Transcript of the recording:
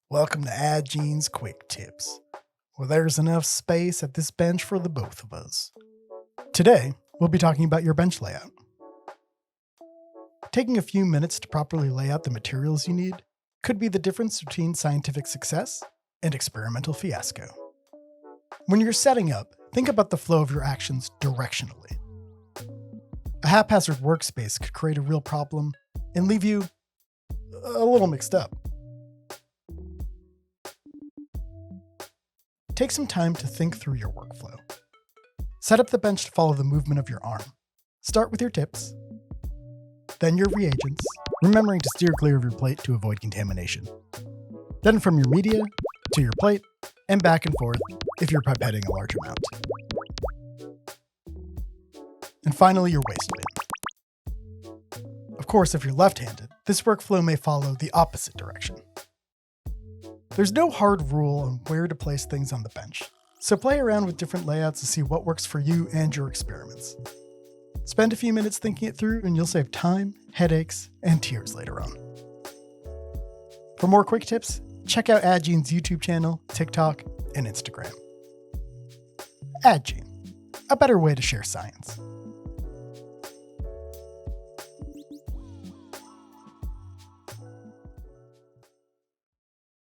Welcome to Addgene's Quick Tips, where there's enough space at this bench for the both of us. Today, we'll be talking about your bench layout. Taking a few minutes to properly lay out the materials you need could be the difference between scientific success and experimental fiasco. When you're setting up, think about the flow of your actions directionally. A haphazard workspace could create a real problem and leave you a little mixed up. Take some time to think through your workflow. Set up the bench to follow the movement of your arm. Start with your tips, then your reagents, remembering to steer clear of your plate to avoid contamination. Then from your media to your plate, and back and forth if you're pipetting a large amount. And finally, your waste bin. Of course, if you're left-handed, this workflow may follow the opposite direction. There's no hard rule on where to place things on the bench, so play around with different layouts to see what works for you and your experiments. Spend a few minutes thinking it through and you'll save time, headaches, and tears later on. For more quick tips, check out Addgene's YouTube channel, TikTok, and Instagram. Addgene, a better way to share science.